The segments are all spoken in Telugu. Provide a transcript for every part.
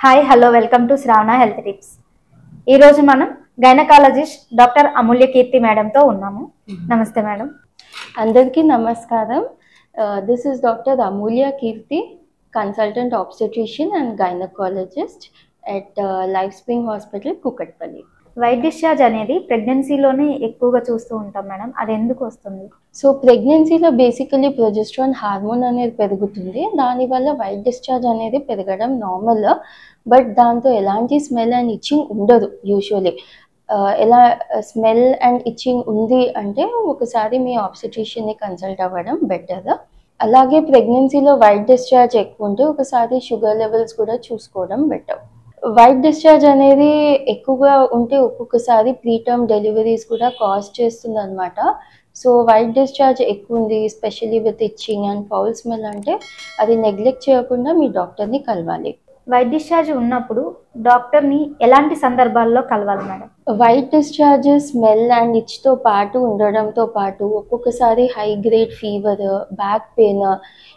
Hi hello welcome to Shravana health tips. ఈరోజు మనం గైనకాలజిస్ట్ డాక్టర్ అమూల్య కీర్తి మేడంతో ఉన్నాము. నమస్తే మేడం. అందరికీ నమస్కారం. This is doctor Amulya Keerthi, consultant obstetrician and gynaecologist at life spring hospital, Kukatpally. White discharge అనేది ప్రెగ్నెన్సీలోనే ఎక్కువగా చూస్తూ ఉంటాం మేడం, అది ఎందుకు వస్తుంది? సో ప్రెగ్నెన్సీలో బేసికలీ ప్రొజెస్ట్రాన్ హార్మోన్ అనేది పెరుగుతుంది. దానివల్ల వైట్ డిశ్చార్జ్ అనేది పెరగడం నార్మల్. బట్ దాంతో ఎలాంటి స్మెల్ అండ్ ఇచ్చింగ్ ఉండదు యూజువలీ. ఎలా స్మెల్ అండ్ ఇచ్చింగ్ ఉంది అంటే ఒకసారి మీ ఆబ్స్టెట్రిషియన్ని కన్సల్ట్ అవ్వడం బెటర్. అలాగే ప్రెగ్నెన్సీలో వైట్ డిశ్చార్జ్ ఎక్కువ ఉంటే ఒకసారి షుగర్ లెవెల్స్ కూడా చూసుకోవడం బెటర్. వైట్ డిశ్చార్జ్ అనేది ఎక్కువగా ఉంటే ఒక్కొక్కసారి ప్రీటర్మ్ డెలివరీస్ కూడా కాజ్ చేస్తుంది అనమాట. సో వైట్ డిశ్చార్జ్ ఎక్కువ ఉంది, especially with itching and foul smell అంటే అది నెగ్లెక్ట్ చేయకుండా మీ డాక్టర్ని కలవాలి. వైట్ డిశ్చార్జ్ ఉన్నప్పుడు డాక్టర్ని ఎలాంటి సందర్భాల్లో కలవాలి madam? White discharge smell and ఇచ్తో పాటు ఉండడంతో పాటు ఒక్కొక్కసారి high grade fever, back pain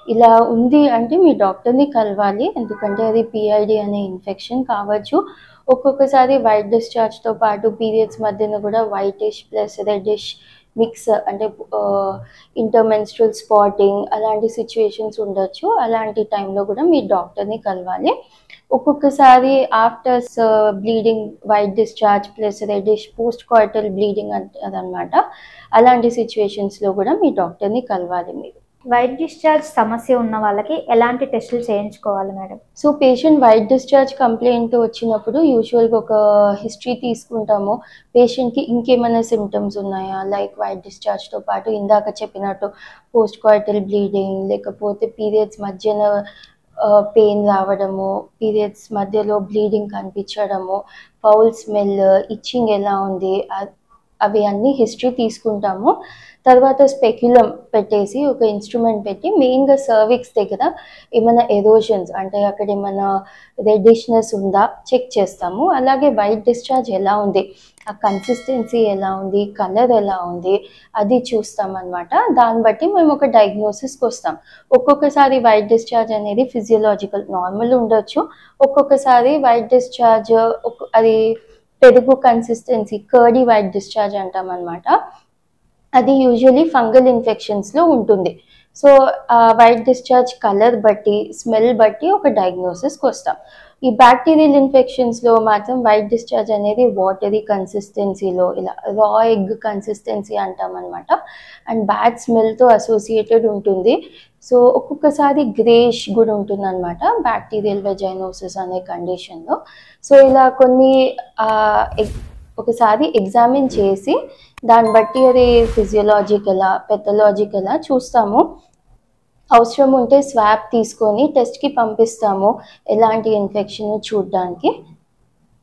ఇలా ఉంది అంటే మీ డాక్టర్ని కలవాలి. ఎందుకంటే అది పిఐడి అనే ఇన్ఫెక్షన్ కావచ్చు. ఒక్కొక్కసారి వైట్ డిశ్చార్జ్తో పాటు పీరియడ్స్ మధ్యన కూడా వైటిష్ ప్లస్ రెడ్డిష్ మిక్స్ అంటే ఇంటర్మెన్స్ట్రల్ స్పాటింగ్ అలాంటి సిచ్యువేషన్స్ ఉండొచ్చు. అలాంటి టైంలో కూడా మీ డాక్టర్ని కలవాలి. ఒక్కొక్కసారి after bleeding white discharge plus reddish post coital bleeding అదనమాట. అలాంటి సిచ్యువేషన్స్లో కూడా మీ డాక్టర్ని కలవాలి మీరు. వైట్ డిశ్చార్జ్ సమస్య ఉన్న వాళ్ళకి ఎలాంటి టెస్టులు చేయించుకోవాలి madam? So patient white discharge complaint వచ్చినప్పుడు యూజువల్గా ఒక హిస్టరీ తీసుకుంటాము. పేషెంట్కి ఇంకేమైనా సిమ్టమ్స్ ఉన్నాయా, లైక్ వైట్ డిశ్చార్జ్తో పాటు ఇందాక చెప్పినట్టు పోస్ట్ కాయిటల్ బ్లీడింగ్, లేకపోతే పీరియడ్స్ మధ్యన పెయిన్ రావడము, పీరియడ్స్ మధ్యలో బ్లీడింగ్ కనిపించడము, ఫౌల్ స్మెల్, ఇచ్చింగ్ ఎలా ఉంది, అవి అన్నీ హిస్టరీ తీసుకుంటాము. తర్వాత స్పెక్యులం పెట్టేసి ఒక ఇన్స్ట్రుమెంట్ పెట్టి మెయిన్గా సర్విక్స్ దగ్గర ఏమైనా ఎరోషన్స్ అంటే అక్కడ ఏమైనా రెడ్డిష్నెస్ ఉందా చెక్ చేస్తాము. అలాగే వైట్ డిశ్చార్జ్ ఎలా ఉంది, ఆ కన్సిస్టెన్సీ ఎలా ఉంది, కలర్ ఎలా ఉంది అది చూస్తాం అనమాట. దాన్ని బట్టి మేము ఒక డయాగ్నోసిస్కి వస్తాం. ఒక్కొక్కసారి వైట్ డిశ్చార్జ్ అనేది ఫిజియోలాజికల్ నార్మల్ ఉండొచ్చు. ఒక్కొక్కసారి వైట్ డిశ్చార్జ్ అది పెరుగు కన్సిస్టెన్సీ కర్డీ వైట్ డిశ్చార్జ్ అంటాం అనమాట. అది యూజువలీ ఫంగల్ ఇన్ఫెక్షన్స్లో ఉంటుంది. సో వైట్ డిశ్చార్జ్ కలర్ బట్టి స్మెల్ బట్టి ఒక డయాగ్నోసిస్కి వస్తాం. ఈ బ్యాక్టీరియల్ ఇన్ఫెక్షన్స్లో మాత్రం వైట్ డిశ్చార్జ్ అనేది వాటరీ కన్సిస్టెన్సీలో ఇలా రా ఎగ్ కన్సిస్టెన్సీ అంటాం అనమాట. అండ్ బ్యాడ్ స్మెల్తో అసోసియేటెడ్ ఉంటుంది. సో ఒక్కొక్కసారి గ్రేష్ కూడా ఉంటుంది అనమాట బ్యాక్టీరియల్ వెజైనోసిస్ అనే కండిషన్లో. సో ఇలా కొన్ని ఒకసారి ఎగ్జామిన్ చేసి దాన్ని బట్టి అది ఫిజియోలాజికలా పెథలాజికలా చూస్తాము. అవసరం ఉంటే స్వాబ్ తీసుకొని టెస్ట్కి పంపిస్తాము ఎలాంటి ఇన్ఫెక్షన్ చూడడానికి.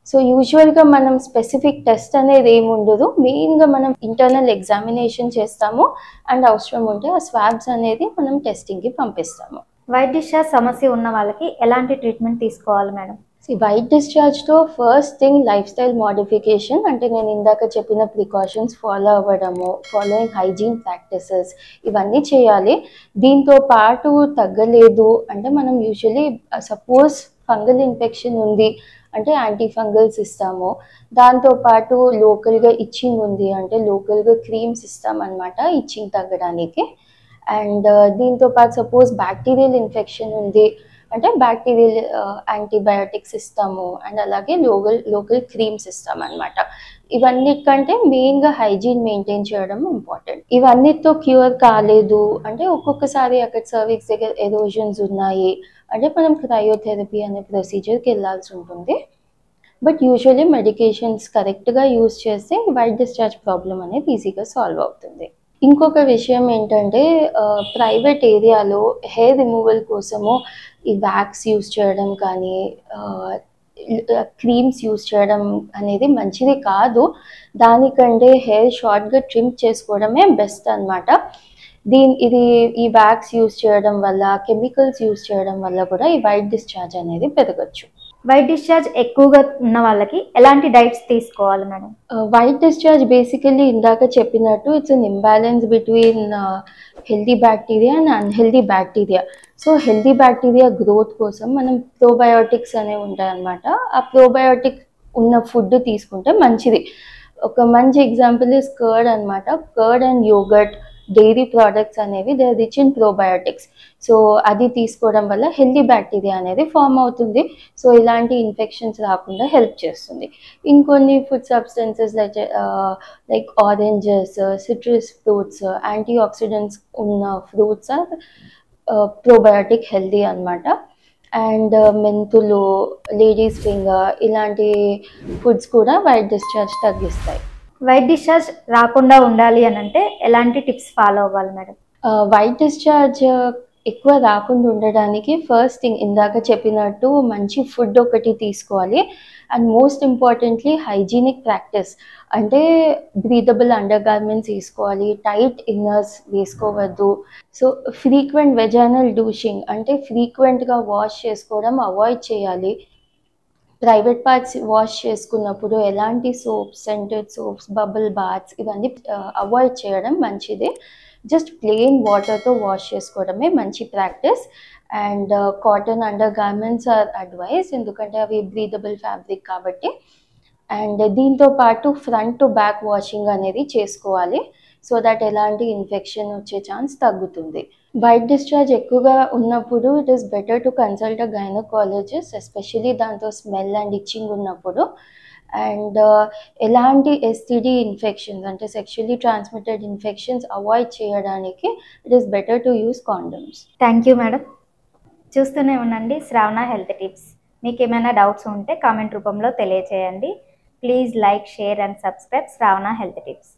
సో యూజువల్గా మనం స్పెసిఫిక్ టెస్ట్ అనేది ఏమి ఉండదు. మెయిన్గా మనం ఇంటర్నల్ ఎగ్జామినేషన్ చేస్తాము అండ్ అవసరం ఉంటే ఆ స్వాబ్స్ అనేది మనం టెస్టింగ్కి పంపిస్తాము. వైట్ డిశ్చార్జ్ సమస్య ఉన్న వాళ్ళకి ఎలాంటి ట్రీట్మెంట్ తీసుకోవాలి మేడం? వైట్ డిశ్చార్జ్తో first thing life style modification, అంటే నేను ఇందాక చెప్పిన ప్రికాషన్స్ ఫాలో అవ్వడము, ఫాలోయింగ్ హైజీన్ ప్రాక్టీసెస్ ఇవన్నీ చేయాలి. దీంతో పాటు తగ్గలేదు అంటే మనం యూజువలీ సపోజ్ ఫంగల్ ఇన్ఫెక్షన్ ఉంది అంటే యాంటీ ఫంగల్స్ ఇస్తాము. దాంతోపాటు లోకల్గా ఇచ్చింగ్ ఉంది అంటే లోకల్గా క్రీమ్స్ ఇస్తాం అనమాట ఇచ్చింగ్ తగ్గడానికి. అండ్ దీంతోపాటు సపోజ్ బ్యాక్టీరియల్ ఇన్ఫెక్షన్ ఉంది అంటే బ్యాక్టీరియల్ యాంటీబయాటిక్స్ ఇస్తాము అండ్ అలాగే లోకల్ క్రీమ్స్ ఇస్తాం అనమాట. ఇవన్నిటికంటే మెయిన్గా హైజీన్ మెయింటైన్ చేయడం ఇంపార్టెంట్. ఇవన్నిటితో క్యూర్ కాలేదు అంటే ఒక్కొక్కసారి అక్కడ సర్విక్స్ దగ్గర ఎరోజన్స్ ఉన్నాయి అంటే మనం క్రయోథెరపీ అనే ప్రొసీజర్కి వెళ్ళాల్సి ఉంటుంది. బట్ యూజువల్లీ మెడికేషన్స్ కరెక్ట్గా యూజ్ చేస్తే వైట్ డిశ్చార్జ్ ప్రాబ్లం అనేది ఈజీగా సాల్వ్ అవుతుంది. ఇంకొక విషయం ఏంటంటే ప్రైవేట్ ఏరియాలో హెయిర్ రిమూవల్ కోసము ఈ వ్యాక్స్ యూజ్ చేయడం కానీ క్రీమ్స్ యూజ్ చేయడం అనేది మంచిది కాదు. దానికంటే హెయిర్ షార్ట్గా ట్రిమ్ చేసుకోవడమే బెస్ట్ అనమాట. ఈ వ్యాక్స్ యూజ్ చేయడం వల్ల, కెమికల్స్ యూజ్ చేయడం వల్ల కూడా ఈ వైట్ డిశ్చార్జ్ అనేది పెరగచ్చు. వైట్ డిశ్చార్జ్ ఎక్కువగా ఉన్న వాళ్ళకి ఎలాంటి డైట్స్ తీసుకోవాలి మేడం? వైట్ డిశ్చార్జ్ బేసికలీ ఇందాక చెప్పినట్టు it's an imbalance between healthy bacteria and unhealthy bacteria. So healthy bacteria growth కోసం మనం ప్రోబయోటిక్స్ అనేవి ఉంటాయన్నమాట. ఆ ప్రోబయోటిక్ ఉన్న ఫుడ్ తీసుకుంటే మంచిది. ఒక మంచి ఎగ్జాంపుల్ ఇస్ కర్డ్ అనమాట. Curd and yogurt, dairy products అనేవి they are rich in probiotics. So అది తీసుకోవడం వల్ల హెల్దీ బ్యాక్టీరియా అనేది ఫామ్ అవుతుంది. సో ఇలాంటి ఇన్ఫెక్షన్స్ రాకుండా హెల్ప్ చేస్తుంది. ఇంకొన్ని food substances like oranges, citrus fruits, antioxidants ఉన్న ఫ్రూట్స్ ఆర్ ప్రోబయోటిక్ హెల్దీ అనమాట. అండ్ మెంతులు, లేడీస్ ఫింగర్ ఇలాంటి ఫుడ్స్ కూడా వైట్ డిశ్చార్జ్ తగ్గిస్తాయి. వైట్ డిశ్చార్జ్ రాకుండా ఉండాలి అని అంటే ఎలాంటి టిప్స్ ఫాలో అవ్వాలి మేడం? వైట్ డిశ్చార్జ్ ఎక్కువ రాకుండా ఉండడానికి ఫస్ట్ థింగ్ ఇందాక చెప్పినట్టు మంచి ఫుడ్ ఒకటి తీసుకోవాలి. And most importantly hygienic practice, అంటే బ్రీదబుల్ అండర్ గార్మెంట్స్ వేసుకోవాలి, టైట్ ఇన్నర్స్ వేసుకోవద్దు. సో ఫ్రీక్వెంట్ వెజైనల్ డూషింగ్, అంటే ఫ్రీక్వెంట్గా వాష్ చేసుకోవడం అవాయిడ్ చేయాలి. ప్రైవేట్ పార్ట్స్ వాష్ చేసుకున్నప్పుడు ఎలాంటి soaps, scented soaps, bubble baths ఇవన్నీ అవాయిడ్ చేయడం మంచిది. జస్ట్ ప్లెయిన్ వాటర్తో వాష్ చేసుకోవడమే మంచి practice. And cotton undergarments are advise, ఎందుకంటే అవి బ్రీదబుల్ ఫ్యాబ్రిక్ కాబట్టి. అండ్ దీంతో పాటు ఫ్రంట్ టు బ్యాక్ వాషింగ్ అనేది చేసుకోవాలి. సో దట్ ఎలాంటి ఇన్ఫెక్షన్ వచ్చే ఛాన్స్ తగ్గుతుంది. వైట్ డిశ్చార్జ్ ఎక్కువగా ఉన్నప్పుడు it is better to consult a gynaecologist, especially దాంతో స్మెల్ అండ్ ఇచ్చింగ్ ఉన్నప్పుడు. అండ్ ఎలాంటి ఎస్టీడీ ఇన్ఫెక్షన్స్ అంటే సెక్షువల్లీ ట్రాన్స్మిటెడ్ ఇన్ఫెక్షన్స్ అవాయిడ్ చేయడానికి it is better to use condoms. Thank you madam. చూస్తూనే ఉండండి శ్రావణ హెల్త్ టిప్స్. మీకు ఏమైనా డౌట్స్ ఉంటే కామెంట్ రూపంలో తెలియజేయండి. Please like, share and subscribe Shravana health tips.